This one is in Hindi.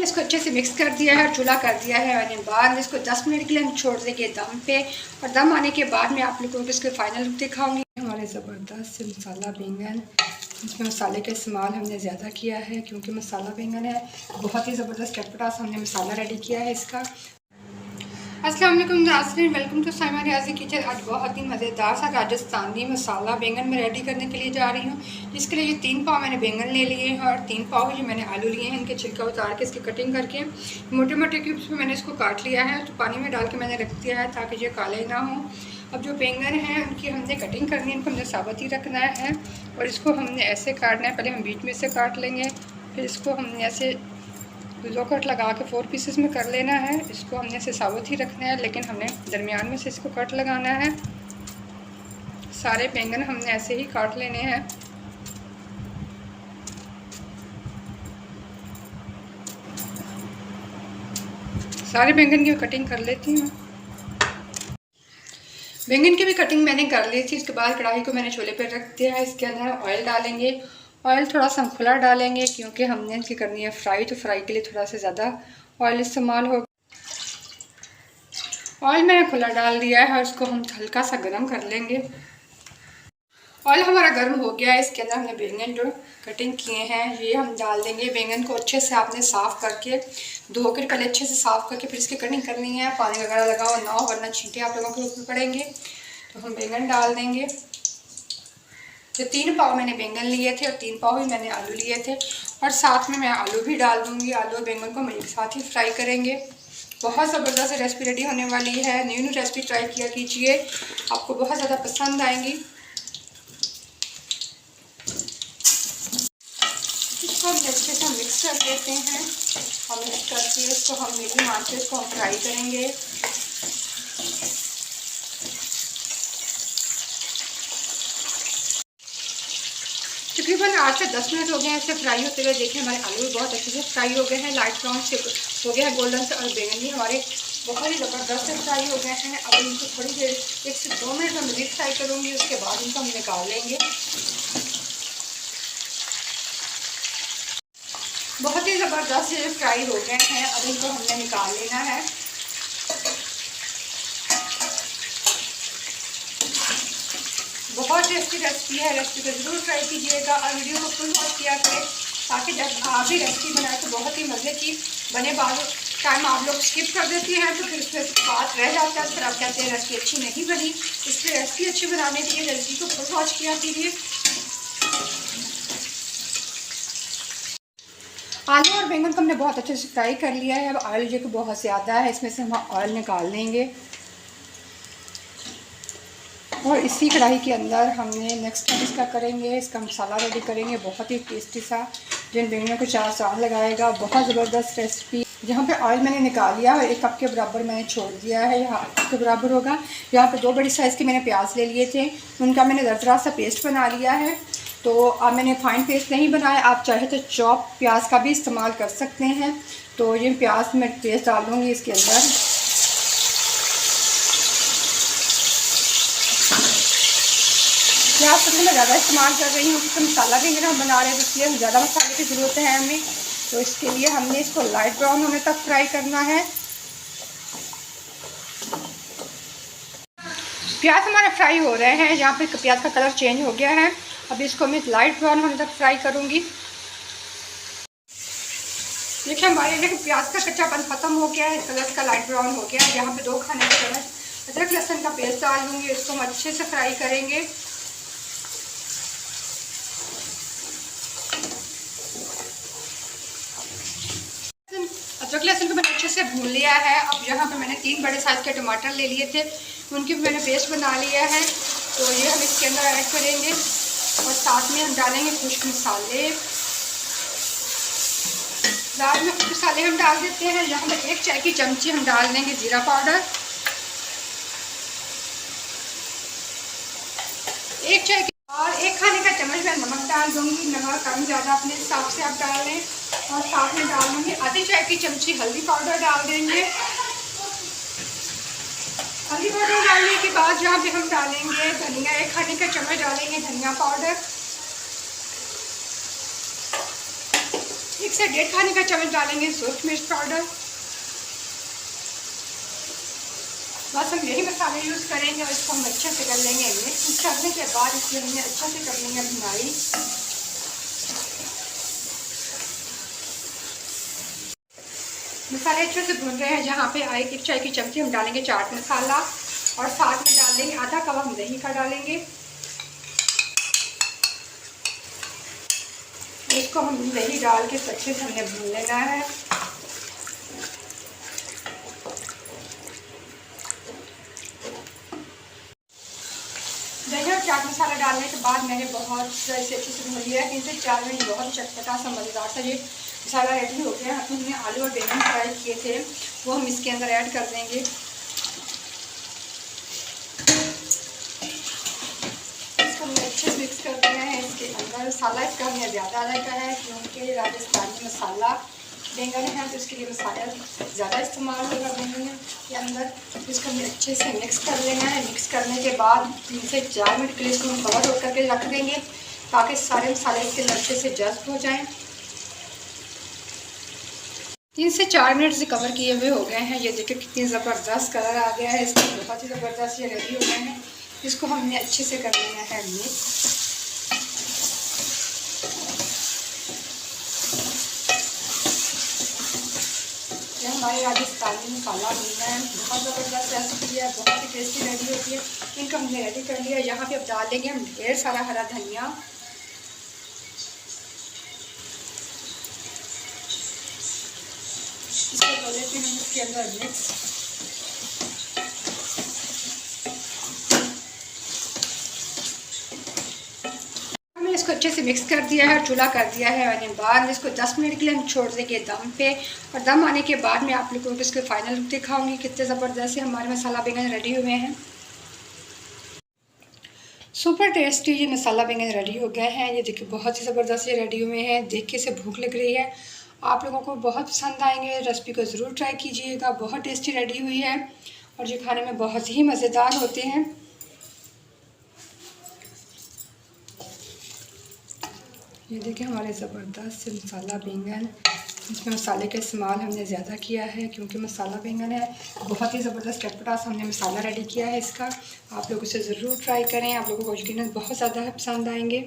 इसको अच्छे से मिक्स कर दिया है और चूल्हा कर दिया है। मैंने बाद इसको 10 मिनट के लिए हम छोड़ देंगे दम पे, और दम आने के बाद मैं आप लोगों को इसके फाइनल लुक दिखाऊंगी। हमारे ज़बरदस्त से मसाला बैंगन, इसमें मसाले का इस्तेमाल हमने ज़्यादा किया है क्योंकि मसाला बैंगन है, बहुत ही ज़बरदस्त चटपटा सा हमने मसाला रेडी किया है इसका। अस्सलाम वालेकुम नाज़रीन, वेलकम टू साइमा रियाज़ी किचन। आज बहुत ही मज़ेदार सा राजस्थानी मसाला बैंगन में रेडी करने के लिए जा रही हूँ। जिसके लिए ये 3 पाव मैंने बैंगन ले लिए हैं और 3 पाव जो मैंने आलू लिए हैं, इनके छिलका उतार के इसकी कटिंग करके मोटे मोटे क्यूब्स में मैंने इसको काट लिया है। तो पानी में डाल के मैंने रख दिया है ताकि ये काले ना हो। अब जो बैंगन हैं उनकी हमने कटिंग करनी है, इनको हमने साबुत ही रखना है और इसको हमने ऐसे काटना है। पहले हम बीच में से काट लेंगे, फिर इसको हमने ऐसे 2 कट लगा के 4 पीसेस में कर लेना है। इसको हमने ऐसे साबुत ही रखना है, लेकिन हमने दरमियान में से इसको कट लगाना है। सारे बैंगन हमने ऐसे ही काट लेने हैं। सारे बैंगन की कटिंग कर लेती हूँ। बैंगन की भी कटिंग मैंने कर ली थी। इसके बाद कढ़ाई को मैंने चूल्हे पर रख दिया है। इसके अंदर ऑयल डालेंगे। ऑयल थोड़ा सा हम खुला डालेंगे क्योंकि हमने इसकी करनी है फ्राई, तो फ्राई के लिए थोड़ा सा ज़्यादा ऑयल इस्तेमाल होगा। ऑयल मैंने खुला डाल दिया है और इसको हम हल्का सा गर्म कर लेंगे। ऑयल हमारा गर्म हो गया है। इसके अंदर हमने बैंगन जो कटिंग किए हैं ये हम डाल देंगे। बैंगन को अच्छे से आपने साफ़ करके धो कर पहले अच्छे से साफ़ करके फिर इसकी कटिंग करनी है। पानी वगैरह लगाओ ना हो, वरना छींटे आप लोगों के ऊपर पड़ेंगे। तो हम बैंगन डाल देंगे। तो 3 पाव मैंने बैंगन लिए थे और 3 पाव ही मैंने आलू लिए थे, और साथ में मैं आलू भी डाल दूँगी। आलू और बैंगन को हम एक साथ ही फ्राई करेंगे। बहुत ज़बरदस्त रेसिपी रेडी होने वाली है। न्यू रेसिपी ट्राई किया कीजिए, आपको बहुत ज़्यादा पसंद आएंगी। इसको हम अच्छे से मिक्स कर देते हैं और मिक्स करके इसको हम मीडियम आंच पे इसको हम फ्राई करेंगे। तकरीबन 8 से 10 मिनट हो गए हैं ऐसे फ्राई होते हुए। देखें हमारे आलू भी बहुत अच्छे से फ्राई हो गए हैं, लाइट ब्राउन से हो गया है, गोल्डन से, और बैंगन भी हमारे बहुत ही ज़बरदस्त से फ्राई हो गए हैं। अब इनको थोड़ी देर 1 से 2 मिनट में मज़ीद फ्राई करूँगी। उसके बाद इनको हम निकाल लेंगे। बहुत ही ज़बरदस्त से फ्राई हो गए हैं। अब इनको हमने निकाल लेना है। बहुत टेस्टी रेसिपी है, रेसिपी को ज़रूर ट्राई कीजिएगा और वीडियो को फुल वॉच किया करें ताकि जब आप भी रेसिपी बनाए तो बहुत ही मज़े की बने। बाद टाइम आप लोग स्किप कर देती हैं तो फिर उसमें बात रह जाता है, फिर आप कहते हैं रेसिपी अच्छी नहीं बनी। इसलिए रेसिपी अच्छी बनाने के लिए रेसिपी को फुल वॉच किया कीजिए। आलू और बैंगन को हमने बहुत अच्छे से फ्राई कर लिया है। अब ऑयल जो कि बहुत ज़्यादा है, इसमें से हम ऑयल निकाल लेंगे और इसी कढ़ाई के अंदर हमने नेक्स्ट टाइम इसका करेंगे, इसका मसाला रेडी करेंगे। बहुत ही टेस्टी सा जिन बैंगनों को 4 चांद लगाएगा। बहुत ज़बरदस्त रेसिपी। यहाँ पे ऑयल मैंने निकाल लिया और 1 कप के बराबर मैंने छोड़ दिया है, यहाँ कप के बराबर होगा। यहाँ पे 2 बड़ी साइज़ के मैंने प्याज ले लिए थे, उनका मैंने दरदरा सा पेस्ट बना लिया है। तो अब मैंने फाइन पेस्ट नहीं बनाया, आप चाहे तो चॉप प्याज का भी इस्तेमाल कर सकते हैं। तो ये प्याज मैं पेस्ट डाल दूँगी इसके अंदर। प्याज तो मैं ज़्यादा इस्तेमाल कर रही हूँ क्योंकि मसाला भी हम बना रहे हैं, तो इसलिए ज़्यादा मसाले की ज़रूरत है हमें। तो इसके लिए हमने इसको लाइट ब्राउन होने तक फ्राई करना है। प्याज हमारे फ्राई हो रहे हैं। यहाँ पे प्याज का कलर चेंज हो गया है। अब इसको मैं लाइट ब्राउन होने तक फ्राई करूँगी। देखिए हमारे प्याज का कच्चापन ख़त्म हो गया है, कलर का लाइट ब्राउन हो गया है। यहाँ पे 2 खाने का चम्मच अदरक लहसुन का पेस्ट डाल दूँगी। इसको हम अच्छे से फ्राई करेंगे। अदरक लहसुन को मैंने अच्छे से भून लिया है। अब यहाँ पे मैंने 3 बड़े साइज़ के टमाटर ले लिए थे, उनकी भी मैंने पेस्ट बना लिया है। तो ये हम इसके अंदर ऐड करेंगे और साथ में हम डालेंगे खुश्क मसाले। लास्ट में खुश्क मसाले हम डाल देते हैं। यहाँ पे 1 चाय की चमची हम डाल देंगे जीरा पाउडर। 1 चाय की और 1 खाने का चम्मच मैं नमक डाल दूँगी। नमक कम ज़्यादा अपने हिसाब से आप डाल लें। और साथ में डाल दूँगी आधी चाय की चमची हल्दी पाउडर डाल देंगे। हल्दी पाउडर डालने के बाद यहाँ पे हम डालेंगे धनिया, 1 खाने का चम्मच डालेंगे धनिया पाउडर। 1 से 1.5 खाने का चम्मच डालेंगे सूरख मिर्च पाउडर। बस हम यही मसाले यूज़ करेंगे और इसको हम अच्छे से कर लेंगे मिक्स करने के बाद इसमें हमने अच्छे से कर लेंगे भुनाई। मसाले अच्छे से भून रहे हैं। जहाँ पे एक चाय की चमची हम डालेंगे चाट मसाला और साथ में डाल देंगे आधा कप हम दही का डालेंगे। इसको हम दही डाल के अच्छे से हमने भून लेना है। दही और चाट मसाला डालने के बाद मैंने बहुत ऐसे अच्छे से भून लिया है। 3 से 4 मिनट बहुत चटपटा सा मज़ेदार सा ये मसाला रेडी हो गया। हमने आलू और बैंगन फ्राई किए थे वो हम इसके अंदर ऐड कर देंगे। इसको हमने अच्छे से मिक्स कर दिया है। इसके अंदर मसाला इसका हमने ज़्यादा का है क्योंकि राजस्थानी मसाला बैंगन है तो इसके लिए मसाला ज़्यादा इस्तेमाल होगा बैंगन के अंदर। इसको हमें अच्छे से मिक्स कर लेना है। मिक्स करने के बाद 3 से 4 मिनट के लिए इसको हम कवर होकर के रख देंगे ताकि सारे मसाले इसके अंदर अच्छे से जज्ब हो जाएं। 3 से 4 मिनट से कवर किए हुए हो गए हैं। ये देखिए कितनी ज़बरदस्त कलर आ गया है इसका, बहुत ही ज़बरदस्त ये रेडी हो गए हैं। इसको हमने अच्छे से कर लेना है मिक्स। हमारे राजस्थानी मसाला मिलना है बहुत ज़बरदस्त रेसिपी है, बहुत ही टेस्टी रेडी होती है। इनको हमने रेडी कर लिया। यहाँ पे अब डाल देंगे हम ढेर सारा हरा धनिया। इसको कर लेते हैं हम इसके अंदर मिक्स। हमने इसको अच्छे से मिक्स कर दिया है, चूल्हा कर दिया है मैंने बाद। इसको 10 मिनट के लिए हम छोड़ देंगे दम पे और दम आने के बाद मैं आप लोगों को इसके फाइनल लुक दिखाऊंगी कितने ज़बरदस्त से हमारे मसाला बैंगन रेडी हुए हैं। सुपर टेस्टी ये मसाला बैंगन रेडी हो गए हैं। ये देखिए बहुत ही ज़बरदस्त ये रेडी हुए हैं। देख के से भूख लग रही है। आप लोगों को बहुत पसंद आएंगे। रेसिपी को ज़रूर ट्राई कीजिएगा। बहुत टेस्टी रेडी हुई है और ये खाने में बहुत ही मज़ेदार होते हैं। ये देखिए हमारे ज़बरदस्त से मसाला बैंगन। इसमें मसाले का इस्तेमाल हमने ज़्यादा किया है क्योंकि मसाला बैंगन है। बहुत ही ज़बरदस्त चटपटा सा हमने मसाला रेडी किया है इसका। आप लोग इसे ज़रूर ट्राई करें। आप लोगों को यकीनन बहुत ज़्यादा पसंद आएंगे।